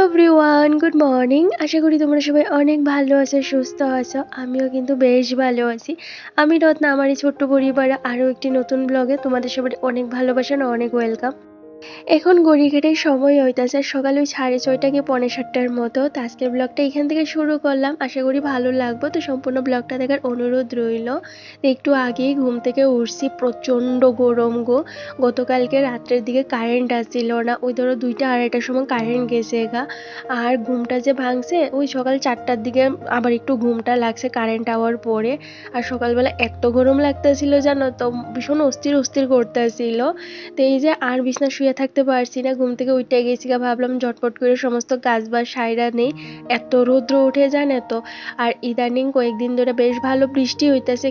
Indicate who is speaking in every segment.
Speaker 1: Everyone, good morning. আশা করি তোমরা সবাই অনেক ভালো আছো, সুস্থ আছো। আমিও কিন্তু বেশ ভালো আছি। আমি রত্না, আমার এই ছোট্ট পরিবারে আরও একটি নতুন ব্লগে তোমাদের সবাই অনেক ভালোবাসা না, অনেক ওয়েলকাম। এখন ঘড়িঘাটের সময় হইতাছে সকাল ওই 6:30 কি 6:45টার মতো। তো আজকের ব্লগটা এখান থেকে শুরু করলাম, আশা করি ভালো লাগবে। তো সম্পূর্ণ ব্লগটা দেখার অনুরোধ রইল। তো একটু আগেই ঘুম থেকে উঠছি, প্রচণ্ড গরম গো। গতকালকে রাত্রের দিকে কারেন্ট আসছিল না, ওই ধরো 2টা-2:30টার সময় কারেন্ট গেছে গা। আর ঘুমটা যে ভাঙছে ওই সকাল 4টার দিকে, আবার একটু ঘুমটা লাগছে কারেন্ট আওয়ার পরে। আর সকালবেলা এত গরম লাগতেছিল জানো তো, ভীষণ অস্থির অস্থির করতেছিল। তো এই যে আর বিছনা শুয়ে থাকতে পারছি না, ঘুম থেকে উঠে গেছি গা, ভাবলাম ঝটপট করে সমস্ত কাজ বাজ সাইরা নেই। এত রৌদ্র উঠে জানে তো। আর ইদানিং কয়েকদিন ধরে বেশ ভালো বৃষ্টি হইতেছে,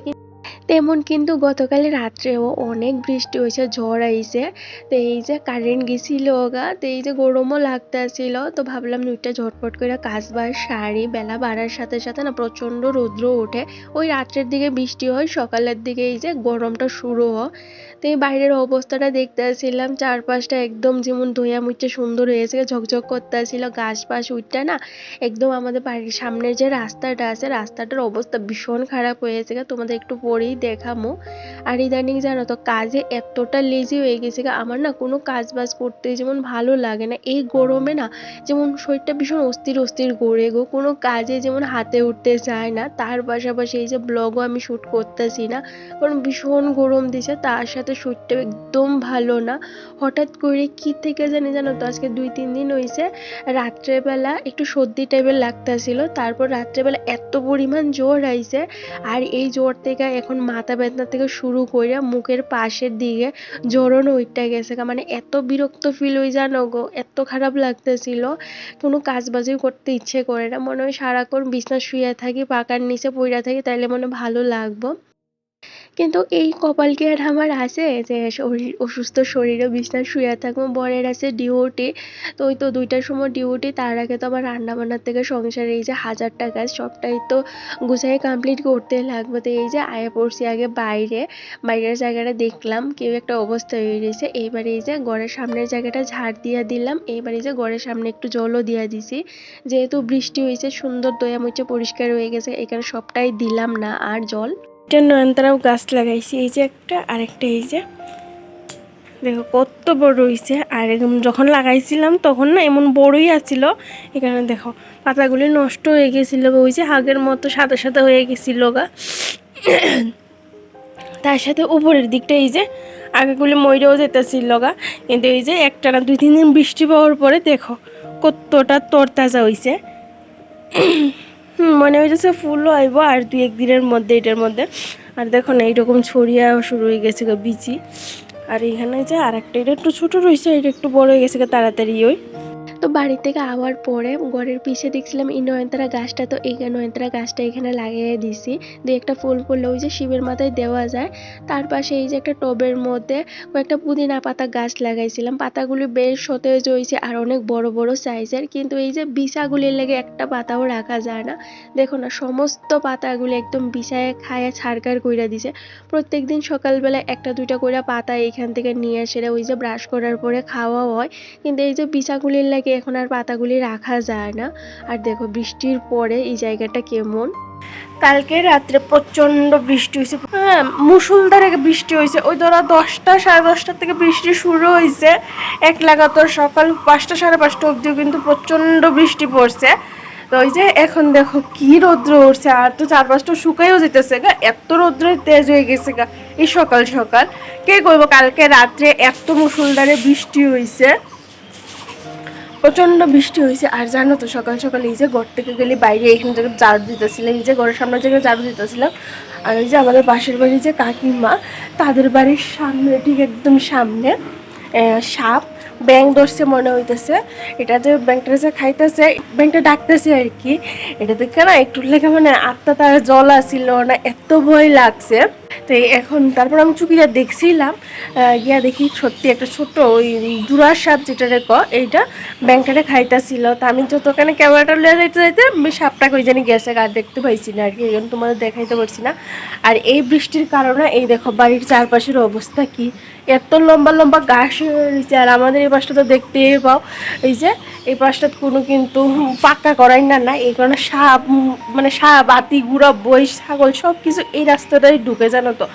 Speaker 1: তেমন কিন্তু গতকাল রাত্রেও অনেক বৃষ্টি হয়েছে, ঝড় আইছে। তো এই যে কারেন্ট গেছিল গা, তো এই যে গরমও লাগতেছিল। তো ভাবলাম দুইটা ঝটপট করে কাজ বাজ সারি। বেলা বাড়ার সাথে সাথে না প্রচণ্ড রৌদ্র ওঠে, ওই রাত্রের দিকে বৃষ্টি হয়, সকালের দিকে এই যে গরমটা শুরু হয়। তো এই বাইরের অবস্থাটা দেখতেছিলাম, চারপাশটা একদম যেমন ধুয়া মুচ্ছে সুন্দর হয়েছে, ঝকঝক করতেছিল। গাছ পাশ উঠটা না একদম আমাদের বাড়ির সামনের যে রাস্তাটা আছে, রাস্তাটার অবস্থা ভীষণ খারাপ হয়েছে, তোমাদের একটু পরেই দেখামো। আর ইদানিং জানো তো কাজে এতটা লেজি হয়ে গেছে, আমার না কোনো কাজ বাজ করতে যেমন ভালো লাগে না এই গরমে না। যেমন শরীরটা ভীষণ অস্থির অস্থির করে গো, কোনো কাজে যেমন হাতে উঠতে চায় না। তার পাশাপাশি এই যে ব্লগও আমি শ্যুট করতেছি না, কারণ ভীষণ গরম দিছে, তার সাথে শরীরটা একদম ভালো না। হঠাৎ করে কি থেকে জানো তো, আজকে 2-3 দিন হয়েছে রাত্রেবেলা একটু সর্দি টাইপের লাগতেছিল, তারপর রাত্রেবেলা এত পরিমাণ জ্বর আইছে। আর এই জ্বর থেকে এখন মাথা ব্যথা থেকে শুরু করে মুখের পাশের দিকে জ্বরও উঠে গেছে, মানে এত বিরক্ত ফিল হয়ে জানো গো, এত খারাপ লাগতেছিল। কোনো কাজ বাজই করতে ইচ্ছে করে না, মনে হয় সারাক্ষণ বিছনা শুয়ে থাকি, পাকার নিচে পইড়া থাকি, তাইলে মনে ভালো লাগবো। কিন্তু এই কপাল কি আর আমার আছে যে শরীর অসুস্থ শরীরে বিছনায় শুয়ে থাকবো। বরের আছে ডিউটি, তো ওই তো 2টার সময় ডিউটি, তার আগে তো আমার রান্না বান্নার থেকে সংসারে এই যে 1000টা কাজ সবটাই তো গুছাই কমপ্লিট করতে লাগবে। তো এই যে আয়া পড়ছি আগে বাইরের জায়গাটা দেখলাম কেউ একটা অবস্থা হয়ে গেছে। এইবার এই যে ঘরের সামনের জায়গাটা ঝাড় দিয়ে দিলাম, এইবার এই যে ঘরের সামনে একটু জলও দিয়ে দিছি, যেহেতু বৃষ্টি হয়েছে সুন্দর দয়া মুছে পরিষ্কার হয়ে গেছে, এখানে সবটাই দিলাম না আর জল। এটা নয়নতারাও গাছ লাগাইছি, এই যে একটা, আরেকটা এই যে দেখো কত বড় হয়েছে। আর একদম যখন লাগাইছিলাম তখন না এমন বড়ই আছিল, এখানে দেখো পাতাগুলি নষ্ট হয়ে গেছিল, ওই যে আগের মতো সাদা সাদা হয়ে গেছিল গা। তার সাথে উপরের দিকটা এই যে আগেগুলি মইরেও যেতেছিল গা, কিন্তু এই যে একটানা 2-3 দিন বৃষ্টি পাওয়ার পরে দেখো কতটা তরতাজা হয়েছে। মনে হইতেছে ফুলও আইব আর 2-1 দিনের মধ্যে, এটার মধ্যে। আর দেখো না এইরকম ছড়িয়া শুরু হয়ে গেছে গা বিচি। আর এখানে যে আর একটা, এটা একটু ছোটো রয়েছে, এটা একটু বড় হয়ে গেছে তাড়াতাড়ি। ওই তো বাড়ি থেকে আওয়ার পরে ঘরের পিছে দেখছিলাম এই নয়নতারা গাছটা, তো এই নয়নতারা গাছটা এখানে লাগিয়ে দিছি। দিয়ে একটা ফুল ফুললে ওই যে শিবের মাথায় দেওয়া যায়। তার পাশে এই যে একটা টবের মধ্যে কয়েকটা পুদিনা পাতা গাছ লাগাইছিলাম, পাতাগুলি বেশ সতেজ হয়েছে আর অনেক বড় বড় সাইজের, কিন্তু এই যে বিছাগুলির লেগে একটা পাতাও রাখা যায় না। দেখো না সমস্ত পাতাগুলি একদম বিছায় খায়া ছাড়কার কইরা দিছে। প্রত্যেক দিন সকালবেলা 1-2টা করে পাতা এইখান থেকে নিয়ে এসে ওই যে ব্রাশ করার পরে খাওয়া হয়, কিন্তু এই যে বিছাগুলির লাগে এখন আর পাতাগুলি রাখা যায় না। আর দেখো বৃষ্টির পরে এই জায়গাটা কেমন। কালকে রাত্রে প্রচন্ড বৃষ্টি হয়েছে, হ্যাঁ মুষলধারে বৃষ্টি হয়েছে। ওই ধরো 10টা 10:30টার থেকে বৃষ্টি শুরু হয়েছে, এক লাগাতার সকাল 5টা 5:30 অবধিও কিন্তু প্রচন্ড বৃষ্টি পড়ছে। তো ওই যে এখন দেখো কি রৌদ্র উঠছে, আর তো চারপাশটা শুকাইও যেতেছে গা, এত রৌদ্রের তেজ হয়ে গেছে গা এই সকাল সকাল। কে করবো, কালকে রাত্রে এত মুষলধারে বৃষ্টি হয়েছে, প্রচণ্ড বৃষ্টি হয়েছে। আর জানো তো সকাল সকাল এই যে ঘর থেকে গেলে বাইরে এখানে জায়গায় ঝাড়ু দিতেছিলাম, এই যে ঘরের সামনের জায়গায় ঝাড়ু দিতেছিলাম। আর এই যে আমাদের পাশের বাড়ির যে কাকিমা, তাদের বাড়ির সামনে ঠিক একদম সামনে সাপ ব্যাঙ ধরছে মনে হইতেছে। এটা যে ব্যাংকটা যে খাইতেছে, ব্যাংকটা ডাকতেছে আর কি। এটা দেখে না একটু লেগে মানে আত্মা তার জল আসছিল না, এত ভয় লাগছে। তো তো এখন তারপর আমি চুকিটা দেখছিলাম, গিয়া দেখি সত্যি একটা ছোট্ট ওই জুড়ার সাপ যেটারে এইটা ব্যাংকটারে খাইতেছিল। তো আমি যতখানে ক্যামেরাটা লিয়ে যাইতে যাইতে সাপটা কই জানি গেছে, আর দেখতে পাইছি না আর কি, এই জন্য তোমাদের দেখাইতে পারছি না। আর এই বৃষ্টির কারণে এই দেখো বাড়ির চারপাশের অবস্থা কি, এত লম্বা লম্বা ঘাস হয়েছে। আর আমাদের এই পাশটা তো দেখতেই পাও, এই যে এই পাশটা কোনো কিন্তু পাক্কা করাই না, এই কারণে সাপ মানে সাপ হাতি গুড়া বই ছাগল সব কিছু এই রাস্তাটাই ঢুকে, জানো তো।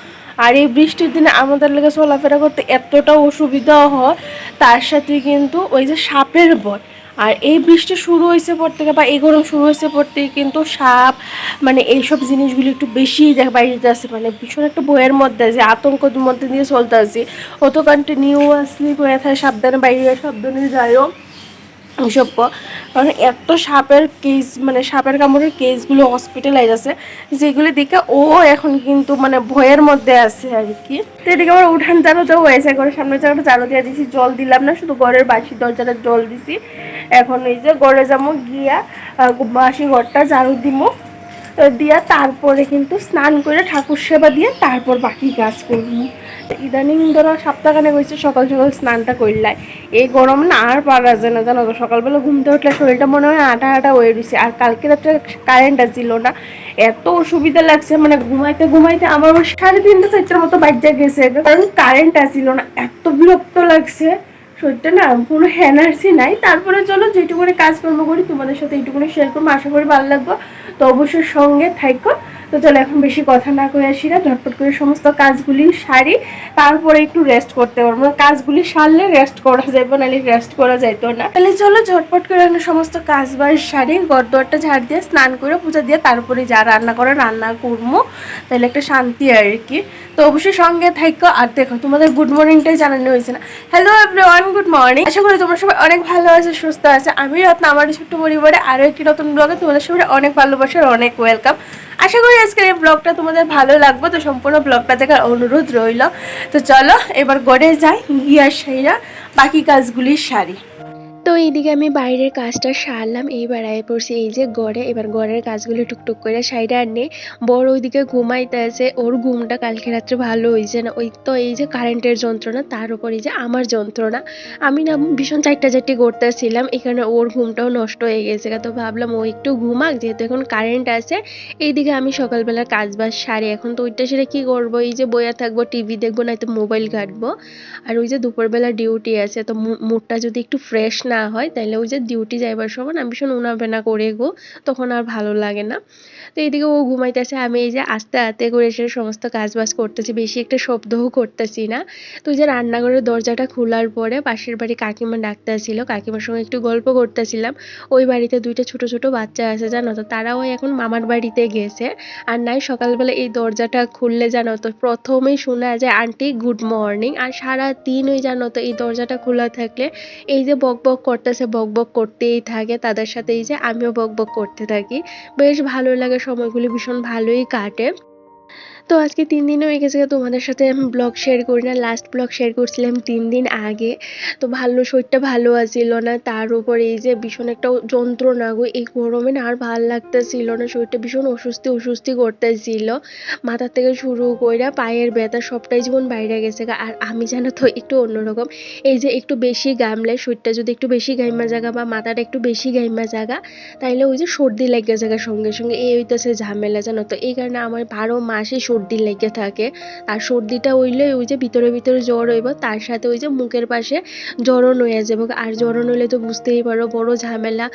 Speaker 1: আর এই বৃষ্টির দিনে আমাদের লেগে চলাফেরা করতে এতটা অসুবিধা হয়, তার সাথে কিন্তু ওই যে সাপের ভয়। আর এই বৃষ্টি শুরু হয়েছে পর থেকে বা এই গরম শুরু হয়েছে পর থেকে কিন্তু সাপ মানে এইসব জিনিসগুলি একটু বেশি বাড়িতে আছে, মানে ভীষণ একটা বইয়ের মধ্যে আছে, আতঙ্কের মধ্যে দিয়ে চলতে আছে। অত কন্টিনিউয়াসলি হয়ে থাকে সাবধানে বাইরে সাবধানে যায়ও ওইসব। কারণ এত সাপের কেস মানে সাপের কামড়ের কেসগুলো হসপিটালাইজ আছে, যেগুলি দেখে ও এখন কিন্তু মানে ভয়ের মধ্যে আছে আর কি। তো এদিকে আমার উঠান চারোতেও হয়েছে, ঘরের সামনে চারোটা চারো দিয়ে দিছি, জল দিলাম না, শুধু ঘরের বাসি দরজাটা জল দিছি। এখন এই যে ঘরে যাবো গিয়া বাসি ঘরটা ঝাড়ু দিব, দিয়া তারপরে কিন্তু স্নান করে ঠাকুর সেবা দিয়ে তারপর বাকি কাজ করবো। ইদানিং ধরো সপ্তাহখানে হয়েছে সকাল সকাল স্নানটা করলাই, এই গরম না আর পারা যায় না, জানো তো। সকালবেলা ঘুমতে উঠলে শরীরটা মনে হয় আটা আটা হয়ে রয়েছে। আর কালকে রাত্রে কারেন্ট ছিল না, এত অসুবিধা লাগছে, মানে ঘুমাইতে ঘুমাইতে আমার 3:30-4টার মতো বাজ্যা গেছে, কারণ কারেন্ট আসছিল না। এত বিরক্ত লাগছে, শরীরটা না কোনো এনার্জি নাই। তারপরে চলো যেটুকুনি কাজকর্ম করি তোমাদের সাথে এইটুকুনি শেয়ার করবো, আশা করি ভালো লাগবে। তো অবশ্যই সঙ্গে থাকো। তো চলো এখন বেশি কথা না কয়ে আসি না, ঝটপট করে সমস্ত কাজগুলি সারি, তারপরে একটু রেস্ট করতে পারবো। কাজগুলি সারলে রেস্ট করা যাবে, নাহলে রেস্ট করা যাইতো না। তাহলে চলো ঝটপট করে সমস্ত কাজ বাজ সারি, ঘর দোয়ারটা ঝাড় দিয়ে স্নান করে পূজা দিয়ে তারপরে যা রান্না করে রান্না করবো, তাহলে একটা শান্তি আর কি। তো অবশ্যই সঙ্গে থাকো। আর দেখো তোমাদের গুড মর্নিংটাই জানানো হয়েছে না। Hello everyone, good morning. আশা করি তোমরা সবাই অনেক ভালো আছে, সুস্থ আছে। আমি রত্না, আমার ছোট্ট পরিবারে আরও একটি নতুন ব্লগে তোমাদের সবাই অনেক ভালোবাসার অনেক ওয়েলকাম। আশা করি আজকের এই ব্লগটা তোমাদের ভালো লাগবে, তো সম্পূর্ণ ব্লগটা দেখার অনুরোধ রইল। তো চলো এবার ঘরে যাই, গিয়া সাইরা বাকি কাজগুলি সারি। তো এইদিকে আমি বাইরের কাজটা সারলাম, এইবার আয় পড়ছি এই যে গড়ে। এবার গড়ের কাজগুলো টুকটুক করে সাইডে আর নেই, বড় ওইদিকে ঘুমাইতে আছে। ওর ঘুমটা কালকে রাত্রে ভালো হয়েছে না, ওই তো এই যে কারেন্টের যন্ত্রণা, তার উপর এই যে আমার যন্ত্রণা। আমি না ভীষণ চারটি করতেছিলাম, এখানে ওর ঘুমটাও নষ্ট হয়ে গেছে। তো ভাবলাম ও একটু ঘুমাক, যেহেতু এখন কারেন্ট আছে। এইদিকে আমি সকালবেলার কাজ বাজ সারি, এখন তো ওইটা সেটা কী করবো, এই যে বইয়া থাকবো, টিভি দেখবো, নয়তো মোবাইল ঘাটবো। আর ওই যে দুপুরবেলা ডিউটি আছে, তো মুডটা যদি একটু ফ্রেশ না হয় তাহলে ওই যে ডিউটি যাইবার সময় আমি ভীষণ উনাবেনা করে গো, তখন আর ভালো লাগে না। তো এইদিকে ও ঘুমাইতেছে, আমি এই যে আস্তে আস্তে করে এসে সমস্ত কাজ বাজ করতেছি, বেশি একটা শব্দও করতেছি না। তো যে রান্নাঘরের দরজাটা খোলার পরে পাশের বাড়ি কাকিমা ডাকতেছিল, কাকিমার সঙ্গে একটু গল্প করতেছিলাম। ওই বাড়িতে দুইটা ছোট ছোট বাচ্চা আছে, জানো তো, তারাও এখন মামার বাড়িতে গেছে। আর নাই সকালবেলা এই দরজাটা খুললে জানো তো প্রথমেই শোনা যায় আন্টি গুড মর্নিং। আর সারা দিন ওই জানো তো এই দরজাটা খোলা থাকলে এই যে বক বক করতেছে, বক বক করতেই থাকে তাদের সাথে, এই যে আমিও বক বক করতে থাকি। বেশ ভালো লাগে, সময়গুলি ভীষণ ভালোই কাটে। তো আজকে 3 দিন হয়ে গেছে তোমাদের সাথে আমি ব্লগ শেয়ার করি না, লাস্ট ব্লগ শেয়ার করছিলাম 3 দিন আগে। তো শরীরটা ভালো আছিল না, তার উপর এই যে ভীষণ একটা যন্ত্রণা গো, এই গরমে না আর ভাল লাগতেছিল না, শরীরটা ভীষণ অস্বস্তি অস্বস্তি করতেছিল। মাথার থেকে শুরু করে পায়ের ব্যথা সবটাই জীবন বাইরে গেছে। আর আমি জানো তো একটু অন্যরকম, এই যে একটু বেশি ঘামলে, শরীরটা যদি একটু বেশি ঘাইমা জায়গা বা মাথাটা একটু বেশি ঘাইমা জায়গা, তাইলে ওই যে সর্দি লেগে জায়গা সঙ্গে সঙ্গে এই হইতেছে ঝামেলা, জানো তো। এই কারণে আমার 12 মাসে সর্দি লেগে থাকে। আর সর্দিটা হইলে ওই যে ভিতরে ভিতরে জ্বর হইব, তার সাথে ওই যে মুখের পাশে জ্বরন হয়ে যাবে। আর জ্বরন হইলে তো বুঝতেই পারো বড় ঝামেলা।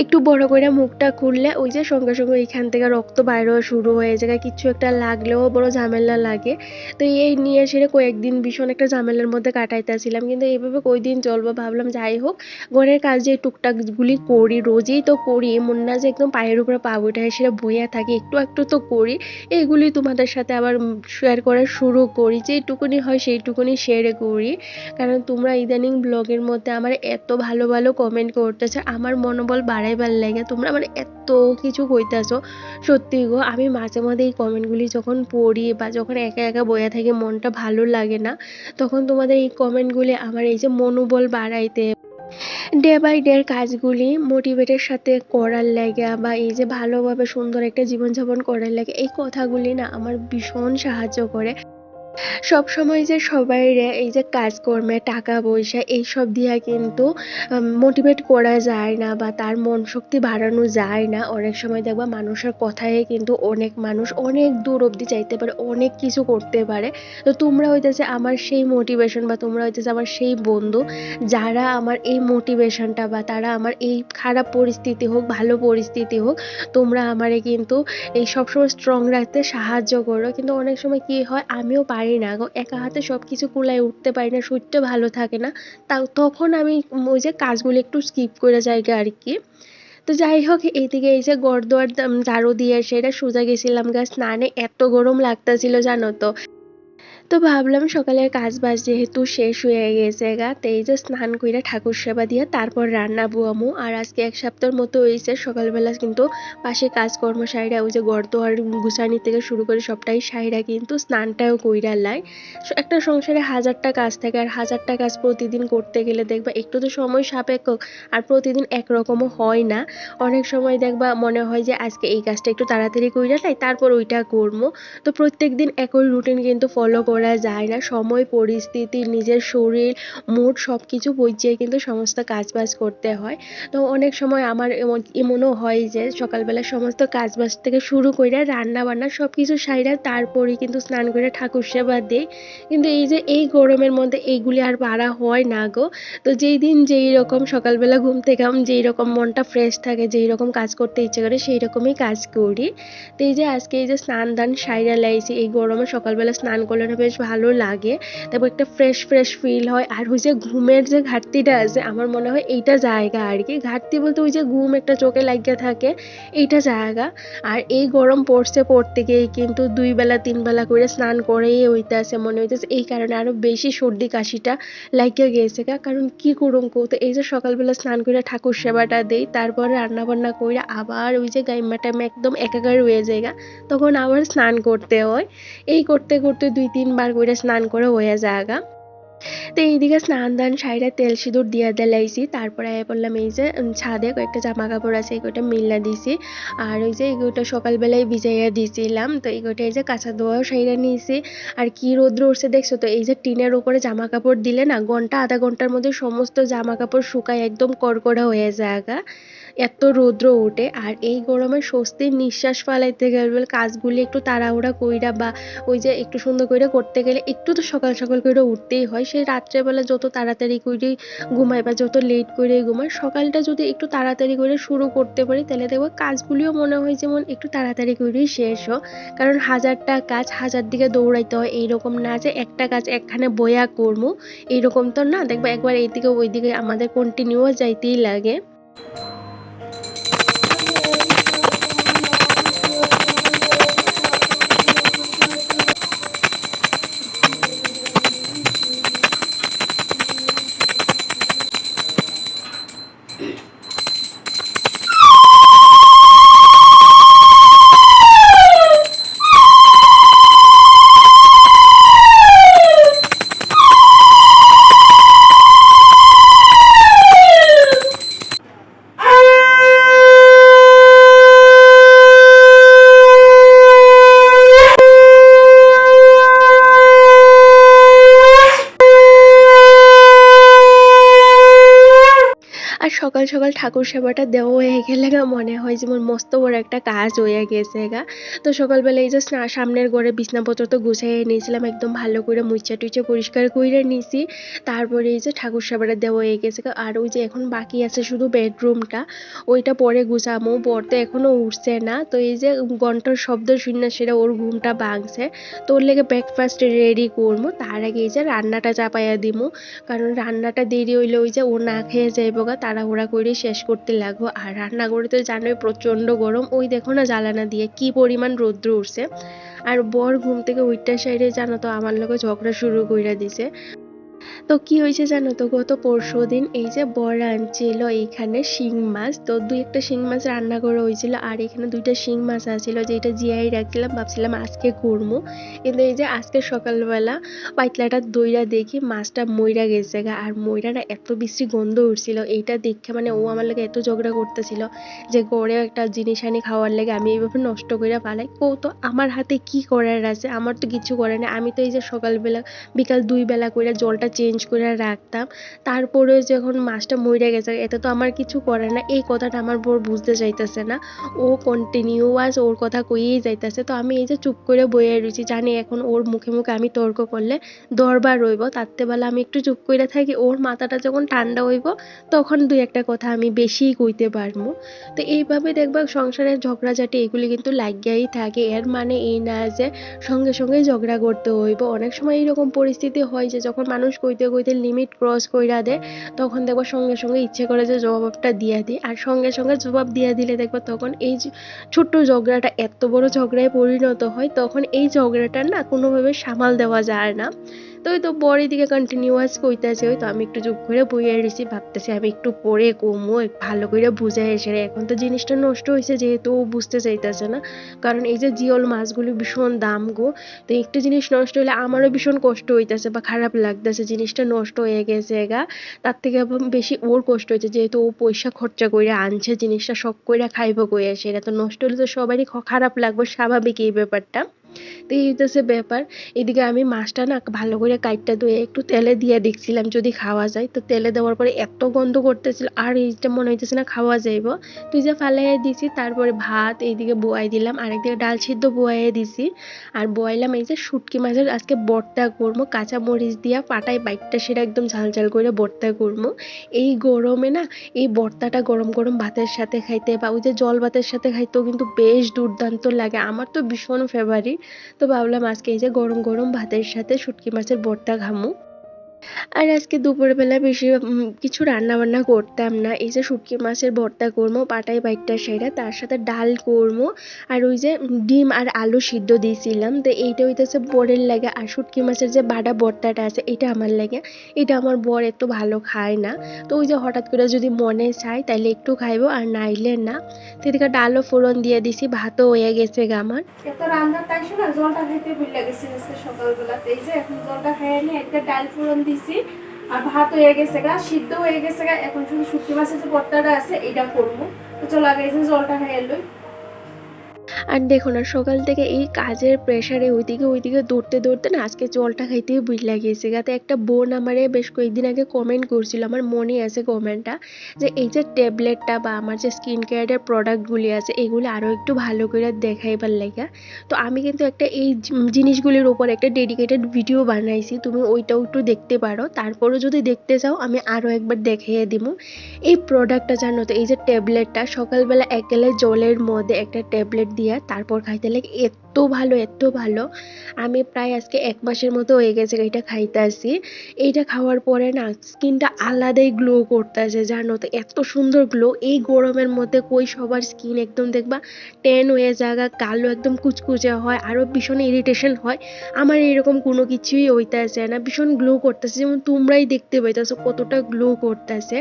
Speaker 1: একটু বড় করে মুখটা খুললে ওই যে সঙ্গে সঙ্গে এখান থেকে রক্ত বাইর হওয়া শুরু হয়ে যায়, কিছু একটা লাগলেও বড় ঝামেলা লাগে। তো এই নিয়ে সেরে কয়েকদিন ভীষণ একটা ঝামেলার মধ্যে কাটাইতেছিলাম, কিন্তু এইভাবে কয়দিন চলবো ভাবলাম। যাই হোক, ঘরের কাজ যে টুকটাকগুলি করি, রোজই তো করি, এমন না যে একদম পায়ের উপরে পা উঠায় সেটা বইয়া থাকি, একটু একটু তো করি। এইগুলি তোমাদের সাথে আবার শেয়ার করা শুরু করি, যেটুকুনি হয় সেইটুকুনি শেয়ার করি। কারণ তোমরা ইদানিং ব্লগের মধ্যে আমার এত ভালো ভালো কমেন্ট করতেছো, আমার মনোবল বাড়াইবার লাগে, তোমরা মানে এত কিছু কইতাছো। সত্যি গো, আমি মাঝে মাঝে এই কমেন্টগুলি যখন পড়ি বা যখন একা একা বইয়া থাকি, মনটা ভালো লাগে না, তখন তোমাদের এই কমেন্টগুলি আমার এই যে মনোবল বাড়াইতে ডে বাই ডে কাজগুলি মোটিভেটের সাথে করার লাগে বা এই যে ভালোভাবে সুন্দর একটা জীবনযাপন করার লাগে, এই কথাগুলি না আমার ভীষণ সাহায্য করে। সবসময় যে সবাইরে এই যে কাজকর্মে টাকা পয়সা এইসব দিয়া কিন্তু মোটিভেট করা যায় না বা তার মন শক্তি বাড়ানো যায় না। অনেক সময় দেখবা মানুষের কথায় কিন্তু অনেক মানুষ অনেক দূর অবধি যাইতে পারে, অনেক কিছু করতে পারে। তো তোমরা হইতেছে আমার সেই মোটিভেশন বা তোমরা হইতেছে আমার সেই বন্ধু, যারা আমার এই মোটিভেশনটা বা তারা আমার এই খারাপ পরিস্থিতি হোক ভালো পরিস্থিতি হোক, তোমরা আমারে কিন্তু এই সবসময় স্ট্রং রাখতে সাহায্য করো। কিন্তু অনেক সময় কি হয়, আমিও পারি না গো, একা হাতে সব কিছু কুলায় উঠতে পারি না, শরীরটা ভালো থাকে না। তাও তখন আমি ওই যে কাজগুলো একটু স্কিপ করে যাই আর কি। তো যাই হোক, এইদিকে এই যে ঘর দুয়ার ঝাড়ু দিয়ে সেটা সোজা গেছিলাম গা স্নানে, এত গরম লাগতেছিল জানো তো। তো ভাবলাম সকালের কাজ বাজ যেহেতু শেষ হয়ে গেছে গা, তো এই যে স্নান কইরা ঠাকুর সেবা দিয়ে তারপর রান্না বুয়ামু। আর আজকে এক সপ্তাহের মতো হয়েছে সকালবেলা কিন্তু পাশে কাজকর্ম সাইরা ওই যে ঘর দোয়ার গুছানি থেকে শুরু করে সবটাই সাইরা কিন্তু স্নানটাও কইরা লাই। একটা সংসারে হাজারটা কাজ থাকে, আর হাজারটা কাজ প্রতিদিন করতে গেলে দেখবা একটু তো সময় সাপেক্ষ, আর প্রতিদিন একরকমও হয় না। অনেক সময় দেখবা মনে হয় যে আজকে এই কাজটা একটু তাড়াতাড়ি কইরা লাই তারপর ওইটা করবো। তো প্রত্যেকদিন একই রুটিন কিন্তু ফলো করা যায় না, সময় পরিস্থিতি নিজের শরীর মুড সব কিছু বুঝিয়ে কিন্তু সমস্ত কাজ বাজ করতে হয়। তো অনেক সময় আমার এমনও হয় যে সকালবেলা সমস্ত কাজ বাজ থেকে শুরু করে রান্না বান্না সব কিছু সাইরা তারপরেই কিন্তু স্নান করে ঠাকুর সেবা দিই। কিন্তু এই যে এই গরমের মধ্যে এইগুলি আর পারা হয় না গো। তো যেই দিন যেই রকম সকালবেলা ঘুম থেকে যেই রকম মনটা ফ্রেশ থাকে, যেই রকম কাজ করতে ইচ্ছে করে সেই রকমই কাজ করি। তো এই যে আজকে এই যে স্নান দান সাইরা লাইছি, এই গরমে সকালবেলা স্নান করলে না বেশ ভালো লাগে। তারপর একটা ফ্রেশ ফ্রেশ ফিল হয়। আর ওই যে ঘুমের যে ঘাটতিটা আছে আমার মনে হয় এইটা জায়গা আর কি, ঘাটতি বলতে ওই যে ঘুম একটা চোখে লাগিয়ে থাকে, এইটা জায়গা। আর এই গরম পড়ছে পড়তে গিয়ে কিন্তু 2 বেলা 3 বেলা করে স্নান করেই হইতাছে, মনে হইতেছে এই কারণে আরো বেশি সর্দি কাশিটা লাগিয়ে গেছে গা। কারণ কি করুম কো, তো এই যে সকালবেলা স্নান করে ঠাকুর সেবাটা দেই, তারপরে রান্না বান্না কইরা আবার ওই যে গাইম্মা টাইমে একদম একাকার হয়ে যায় গা, তখন আবার স্নান করতে হয়। এই করতে করতে 2-3 বার করে স্নান করে হয়ে যায় গা। তো এইদিকে স্নান দান সাইরা তেল সিঁদুর দিয়া দিলাইছি, তারপরে আয়া পড়লাম এই যে ছাদে কয়েকটা জামা কাপড় আছে এগুলো মিল্লা দিছি। আর ওই যে এগুলো সকালবেলায় ভিজাইয়া দিয়েছিলাম, তো এগুলো এই যে কাঁচা ধোয়াও সাইরা নিয়েছি। আর কি রৌদ্র উঠছে দেখছো তো, এই যে টিনের উপরে জামা কাপড় দিলে না ঘন্টা আধা ঘন্টার মধ্যে সমস্ত জামা কাপড় শুকায় একদম কড়কড়া হয়ে যায় গা, এত রৌদ্র ওঠে। আর এই গরমে স্বস্তির নিঃশ্বাস ফালাইতে গেলে কাজগুলি একটু তাড়াহুড়া কইরা বা ওই যে একটু সুন্দর করে করতে গেলে একটু তো সকাল সকাল করে উঠতেই হয়। সেই রাত্রেবেলা যত তাড়াতাড়ি করে ঘুমাই বা যত লেট করে ঘুমাই, সকালটা যদি একটু তাড়াতাড়ি করে শুরু করতে পারি তাহলে দেখবো কাজগুলিও মনে হয় যেমন একটু তাড়াতাড়ি করেই শেষ হয়। কারণ হাজারটা কাজ হাজার দিকে দৌড়াইতে হয়, এইরকম না যে একটা কাজ একখানে বয়া করবো, এইরকম তো না। দেখবা একবার এইদিকে ওইদিকে আমাদের কন্টিনিউ যাইতেই লাগে। আর সকাল সকাল ঠাকুর সেবাটা দেওয়া হয়ে গেলে গা মনে হয় যেমন মস্ত বড় একটা কাজ হয়ে গেছে গা। তো সকালবেলা এই যে সামনের ঘরে বিছনাপত্র তো গুছাইয়ে নিয়েছিলাম, একদম ভালো করে মুছা টুচা পরিষ্কার করে নিছি। তারপরে এই যে ঠাকুর সেবাটা দেওয়া হয়ে গেছে গা। আর ওই যে এখন বাকি আছে শুধু বেডরুমটা, ওইটা পরে গুছামো। বর তো এখনো উঠছে না, তো এই যে ঘন্টার শব্দ শুনে সেটা ওর ঘুমটা ভাঙছে। তো ওর লেগে ব্রেকফাস্ট রেডি করবো, তার আগে এই যে রান্নাটা চাপাইয়া দিমু। কারণ রান্নাটা দেরি হইলে ওই যে ও না খেয়ে যাইবো গা, তাড়াহুড়া করে শেষ করতে লাগবো। আর রান্নাঘরে তো জানোই প্রচন্ড গরম, ওই দেখো না জ্বালানা দিয়ে কি পরিমাণ রৌদ্র উঠছে। আর বর ঘুম থেকে উইঠটার সাইডে জানো তো আমার লগে ঝগড়া শুরু কইরা দিছে। তো কি হয়েছে জানো তো, গত পরশুদিন এই যে বর আনছিল এইখানে শিং মাছ, তো দুই একটা শিং মাছ রান্না করা হয়েছিল, আর এখানে দুইটা শিং মাছ আছিল যেটা জিয়াই রাখছিলাম, ভাবছিলাম আজকে করবো। কিন্তু এই যে আজকে সকালবেলা পাতলাটা দইরা দেখি মাছটা মইরা গেছে গা, আর মইরা না এত বেশি গন্ধ উঠছিল, এইটা দেখে মানে ও আমার লাগে এত ঝগড়া করতেছিল যে গড়ে একটা জিনিস আনি খাওয়ার লাগে আমি এইভাবে নষ্ট করে ফেলাই। ও তো আমার হাতে কি করার আছে, আমার তো কিছু করে না, আমি তো এই যে সকালবেলা বিকাল 2 বেলা করে জলটা চেঞ্জ করে রাখতাম, তারপরেও যখন মাছটা মইরা গেছে এতে তো আমার কিছু করে না। এই কথাটা আমার বর বুঝতে চাইতেছে না, ও কন্টিনিউয়াস ওর কথা কইয়েই যাইতেছে। তো আমি এই যে চুপ করে বইয়ে রয়েছি, জানি এখন ওর মুখে মুখে আমি তর্ক করলে দরবার রইব, তারতে বেলা আমি একটু চুপ করে থাকি, ওর মাথাটা যখন ঠান্ডা হইব তখন দুই একটা কথা আমি বেশিই কইতে পারবো। তো এইভাবে দেখবা সংসারের ঝগড়াঝাটি এগুলি কিন্তু লাগিয়াই থাকে, এর মানে এই না যে সঙ্গে সঙ্গে ঝগড়া করতে হইব। অনেক সময় এরকম পরিস্থিতি হয় যে যখন মানুষ কইতে কইতে লিমিট ক্রস কইরা দেয়, তখন দেখবো সঙ্গে সঙ্গে ইচ্ছে করে যে জবাবটা দিয়া দিই, আর সঙ্গে সঙ্গে জবাব দিয়া দিলে দেখবো তখন এই যে ছোট্ট ঝগড়াটা এত বড় ঝগড়ায় পরিণত হয়, তখন এই ঝগড়াটা না কোনোভাবে সামাল দেওয়া যায় না। তো ওই তো বর এদিকে কন্টিনিউয়াস কইতাছে, ওই তো আমি একটু চুপ করে বইয়া রইছি, ভাবতেছি আমি একটু পরে কমু, ভালো করে বুঝাই এসে। এখন তো জিনিসটা নষ্ট হয়েছে যেহেতু ও বুঝতে চাইতেছে না, কারণ এই যে জিওল মাছগুলি ভীষণ দাম গো। তো একটা জিনিস নষ্ট হলে আমারও ভীষণ কষ্ট হইতেছে বা খারাপ লাগতেছে, জিনিসটা নষ্ট হয়ে গেছে গা। তার থেকে বেশি ওর কষ্ট হয়েছে যেহেতু ও পয়সা খরচা করে আনছে জিনিসটা, শখ করে খাইব কইয়া, সেটা তো নষ্ট হলে তো সবারই খারাপ লাগবে, স্বাভাবিক এই ব্যাপারটা। তো এই হইতেছে ব্যাপার। এদিকে আমি মাছটা না ভালো করে কাইটটা ধুয়ে একটু তেলে দিয়ে দেখছিলাম যদি খাওয়া যায়, তো তেলে দেওয়ার পরে এত গন্ধ করতেছিল আর এইটা মনে হইতেছে না খাওয়া যাইব। তুই যে ফালাইয়া দিছি, তারপরে ভাত এইদিকে বয়াই দিলাম, আরেকদিকে ডাল সিদ্ধ বয়াই দিছি, আর বয়াইলাম এই যে শুটকি মাছের আজকে ভর্তা করবো, কাঁচা মরিচ দিয়া পাটায় বাইটটা সেটা একদম ঝাল ঝাল করে ভর্তা করবো। এই গরমে না এই ভর্তাটা গরম গরম ভাতের সাথে খাইতে বা ওই যে জল ভাতের সাথে খাইতেও কিন্তু বেশ দুর্দান্ত লাগে, আমার তো ভীষণ ফেভারিট। তো ভাবলাম আজকে এই যে গরম গরম ভাতের সাথে শুটকি মাছের ভর্তা খামু। আর আজকে দুপুরবেলা বেশি কিছু রান্না বান্না করতাম না, এই যে শুটকি মাছের ভর্তা করবো পাটাই বাইটটা সেরা, তার সাথে ডাল করবো, আর ওই যে ডিম আর আলু সিদ্ধ দিয়েছিলাম, তো এইটা হইতেছে বরের লাগে। আর শুটকি মাছের যে বাটা ভর্তাটা আছে এটা আমার লাগে, এটা আমার বর এত ভালো খায় না, তো ওই যে হঠাৎ করে যদি মনে চায় তাহলে একটু খাইবো আর নাইলে না। তো এদিকে ডালও ফোড়ন দিয়ে দিছি, ভাতও হয়ে গেছে গা আমার।
Speaker 2: এত রান্নার টাইম না জলটা খাইতে ভুলে গেছি আজকে সকালবেলাতে, এই যে এখন জলটা খাইয়ে নিয়ে একটা ডাল ফোড়ন দিছি, আর ভাত হয়ে গেছে গা, সিদ্ধ হয়ে গেছে গা, এখন শুধু শুটকি মাছের যে ভর্তাটা আছে এটা করবো। তো চলো আগে এই যে জলটা খাইয়ে লই।
Speaker 1: আর দেখো না সকাল থেকে এই কাজের প্রেসারে ওইদিকে ওইদিকে দৌড়তে দৌড়তে না আজকে জলটা খাইতেই বুঝলা গেছে গাতে। একটা বোন আমারে বেশ কয়েকদিন আগে কমেন্ট করছিল, আমার মনে আছে কমেন্টটা, যে এই যে ট্যাবলেটটা বা আমার যে স্কিন কেয়ারের প্রোডাক্টগুলি আছে এগুলো আরও একটু ভালো করে দেখাইবার লাগে। তো আমি কিন্তু একটা এই জিনিসগুলির উপর একটা ডেডিকেটেড ভিডিও বানাইছি, তুমি ওইটাও একটু দেখতে পারো, তারপরও যদি দেখতে চাও আমি আরও একবার দেখিয়ে দিব। এই প্রোডাক্টটা জানো তো, এই যে ট্যাবলেটটা সকালবেলা এক গ্লাস জলের মধ্যে একটা ট্যাবলেট দিয়া তারপর খাইতে লাগে এত ভালো এত ভালো। আমি প্রায় আজকে 1 মাসের মতো হয়ে গেছে এটা খাইতে আসি। এইটা খাওয়ার পরে না স্কিনটা আলাদাই গ্লো করতেছে জানো তো, এত সুন্দর গ্লো। এই গরমের মধ্যে কই সবার স্কিন একদম দেখবা ট্যান হয়ে যাগা, কালো একদম কুচকুচে হয়, আরও ভীষণ ইরিটেশন হয়, আমার এরকম কোনো কিছুই হইতেছে না, ভীষণ গ্লো করতেছে, যেমন তোমরাই দেখতে পাইতেছো কতটা গ্লো করতেছে।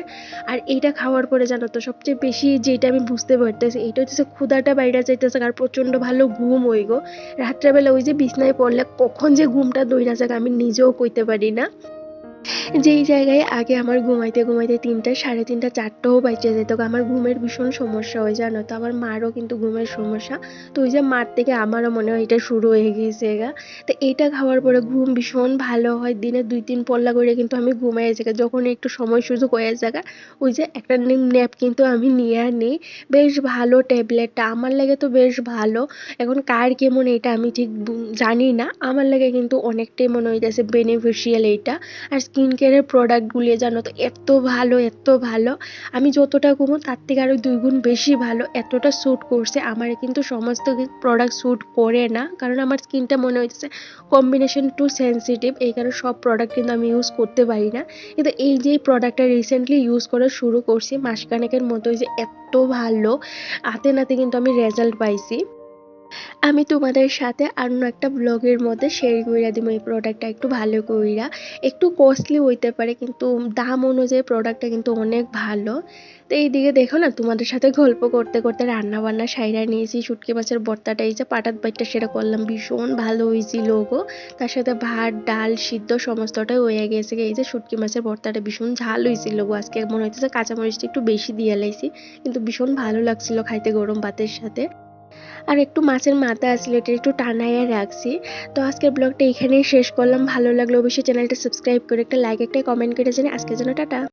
Speaker 1: আর এইটা খাওয়ার পরে জানো তো সবচেয়ে বেশি যেটা আমি বুঝতে পারতেছি এটা হচ্ছে ক্ষুধাটা বাইরে যাইতেছে, আর প্রচন্ড ভালো ঘুম হই গো। রাত্রেবেলা ওই যে বিছনায় পড়লে কখন যে ঘুমটা দইরা যাক আমি নিজেও কইতে পারি না। যেই জায়গায় আগে আমার ঘুমাইতে ঘুমাইতে 3টা, 3:30, 4টাও বাজে যেত, আমার ঘুমের ভীষণ সমস্যা হয় জানো তো, আমার মারও কিন্তু ঘুমের সমস্যা। তো ওই যে মার থেকে আমারও মনে হয় এটা শুরু হয়ে গেছে গা। তো এইটা খাওয়ার পরে ঘুম ভীষণ ভালো হয়, দিনে 2-3 পল্লা করে কিন্তু আমি ঘুমাই যাই যখন একটু সময় সুযোগ হয়ে যায়। ওই যে একটা ন্যাপ কিন্তু আমি নিয়ে নিই, বেশ ভালো ট্যাবলেটটা আমার লাগে, তো বেশ ভালো। এখন কার কেমন এটা আমি ঠিক জানি না, আমার লাগে কিন্তু অনেকটাই মনে হইতেছে বেনিফিশিয়াল এইটা। আর স্কিন কেয়ারের প্রোডাক্টগুলি জানো তো এত ভালো এত ভালো, আমি যতটা ঘুমো তার থেকে আরও 2 গুণ বেশি ভালো, এতটা স্যুট করছে আমার। কিন্তু সমস্ত প্রোডাক্ট স্যুট করে না, কারণ আমার স্কিনটা মনে হচ্ছে কম্বিনেশন টু সেন্সিটিভ, এই কারণে সব প্রোডাক্ট কিন্তু আমি ইউজ করতে পারি না। কিন্তু এই যে প্রোডাক্টটা রিসেন্টলি ইউজ করা শুরু করছি মাসখানেকের মতো, যে এত ভালো, হাতে নাতে কিন্তু আমি রেজাল্ট পাইছি। আমি তোমাদের সাথে অন্য একটা ব্লগের মধ্যে শেয়ার কইরা দিব এই প্রোডাক্টটা একটু ভালো কইরা। একটু কস্টলি হইতে পারে কিন্তু দাম অনুযায়ী প্রোডাক্টটা কিন্তু অনেক ভালো। তো এইদিকে দেখো না তোমাদের সাথে গল্প করতে করতে রান্না বান্না সাইরা নিয়েছি। শুটকি মাছের ভর্তাটা এই যে পাটাত বাইটটা সেটা করলাম, ভীষণ ভালো হয়েছিল গো। তার সাথে ভাত ডাল সিদ্ধ সমস্তটাই হয়ে গেছে। এই যে শুটকি মাছের ভর্তাটা ভীষণ ঝাল হয়েছিল গো, আজকে মনে হইতেছে কাঁচামরিচটা একটু বেশি দিয়ে লাইছি, কিন্তু ভীষণ ভালো লাগছিল খাইতে গরম ভাতের সাথে। আর একটু মাছের মাথা আসলে এটা একটু টানাইয়া রাখছি। তো আজকের ব্লগটা এখানেই শেষ করলাম। ভালো লাগলে অবশ্যই চ্যানেলটা সাবস্ক্রাইব করে একটা লাইক একটা কমেন্ট করে জানি। আজকের জন্য টাটা।